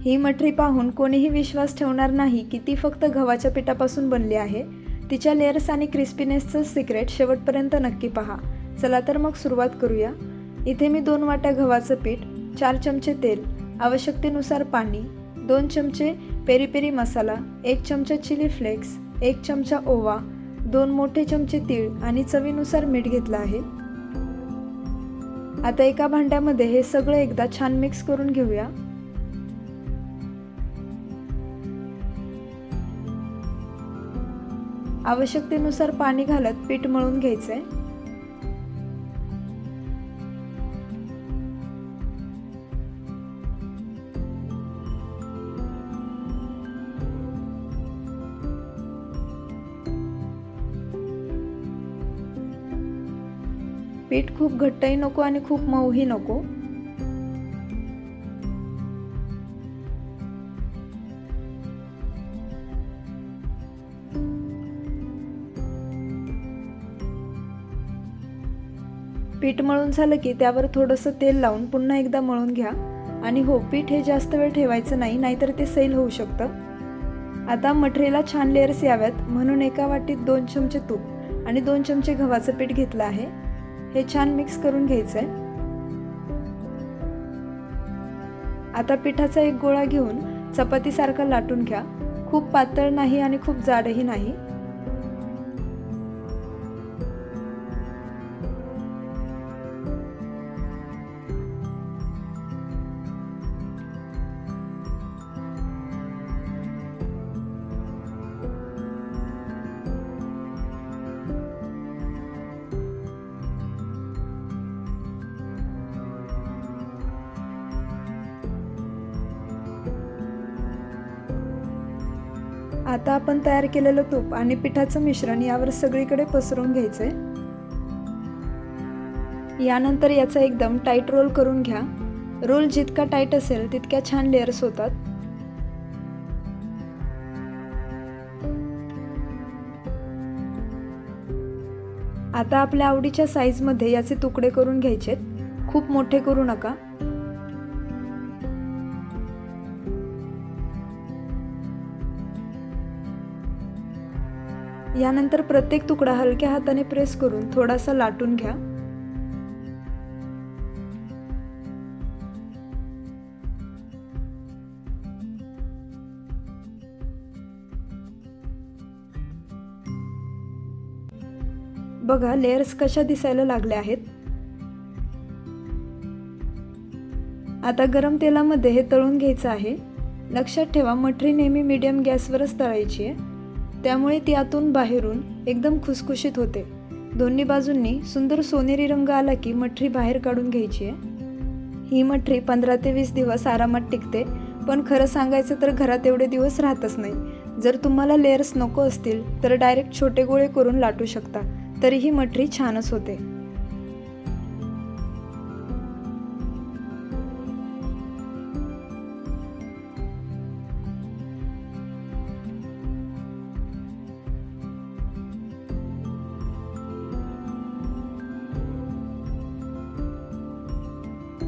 ही मठरी पाहून कोणीही विश्वास ठेवणार नाही की ती फक्त गव्हाच्या पिठापासून बनली आहे। तिच्या लेयर्स आणि क्रिस्पीनेसचं सिक्रेट शेवटपर्यंत नक्की पहा। चला तर मग सुरुवात करूया। इथे मी 2 वाट्या गव्हाचं पीठ, 4 चमचे तेल, आवश्यकतेनुसार पाणी, 2 चमचे पेरी पेरी मसाला, 1 चमचा चिली फ्लेक्स, 1 चमचा ओवा, 2 मोठे चमचे तीळ आणि चवीनुसार मीठ घेतलं आहे। आता एका भांड्यामध्ये हे सगळं एकदा छान मिक्स करून घेऊया। आवश्यकतेनुसार पाणी घालत पीठ मळून घ्यायचंय। पीठ खूप घट्टही नको आणि खूप मऊही नको। पीठ मळून झालं की त्यावर थोडंसं तेल लावून पुन्हा एकदा मळून घ्या। आणि हो, पीठ हे जास्त वेळ ठेवायचं नाही, नाहीतर ते सैल होऊ शकतं। आता मठरीला छान लेयर्स याव्यात म्हणून एका वाटीत 2 चमचे तूप आणि 2 चमचे गव्हाचं पीठ घेतलं आहे। हे छान मिक्स करून घ्यायचंय। आता पिठाचा एक गोळा घेऊन चपातीसारखा लाटून घ्या। खूप पातळ नाही आणि खूप जाडही नाही। आता आपण तयार केलेलं तूप आणि पिठाचं मिश्रण यावर सगळीकडे पसरवून घ्यायचंय। यानंतर याचा एकदम टाईट रोल करून घ्या। रोल जितका टाईट असेल तितक्या छान लेयर्स होतात। आता आपल्या आवडीच्या साईजमध्ये याचे तुकडे करून घ्यायचेत, खूप मोठे करू नका। यानंतर प्रत्येक तुकडा हलक्या हाताने प्रेस करून थोडासा लाटून घ्या। बघा, लेयर्स कशा दिसायला लागल्या आहेत। आता गरम तेलामध्ये हे तळून घ्यायचं आहे। लक्षात ठेवा, मठरी नेहमी मीडियम गॅसवरच तळायची आहे, त्यामुळे ती आतून बाहेरून एकदम खुसखुशीत होते। दोन्ही बाजूंनी सुंदर सोनेरी रंग आला की मठरी बाहेर काढून घ्यायची आहे। ही मठरी 15 ते 20 दिवस आरामात टिकते, पण खरं सांगायचं तर घरात एवढे दिवस राहतच नाही। जर तुम्हाला लेयर्स नको असतील तर डायरेक्ट छोटे गोळे करून लाटू शकता, तरीही मठरी छानच होते।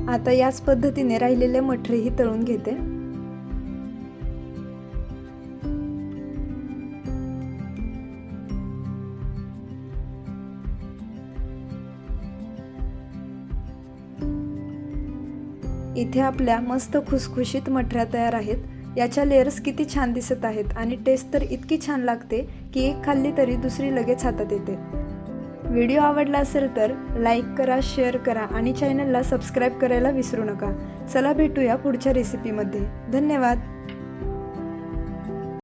आता याच पद्धतीने राहिलेले मठरीही तळून घेते। इथे आपल्या मस्त खुसखुशीत मठऱ्या तयार आहेत। याच्या लेयर्स किती छान दिसत आहेत आणि टेस्ट तर इतकी छान लागते की एक खाल्ली तरी दुसरी लगेच हातात येते। व्हिडिओ आवडला असेल तर लाईक करा, शेअर करा आणि चॅनलला सबस्क्राईब करायला विसरू नका। चला भेटूया पुढच्या रेसिपीमध्ये। धन्यवाद।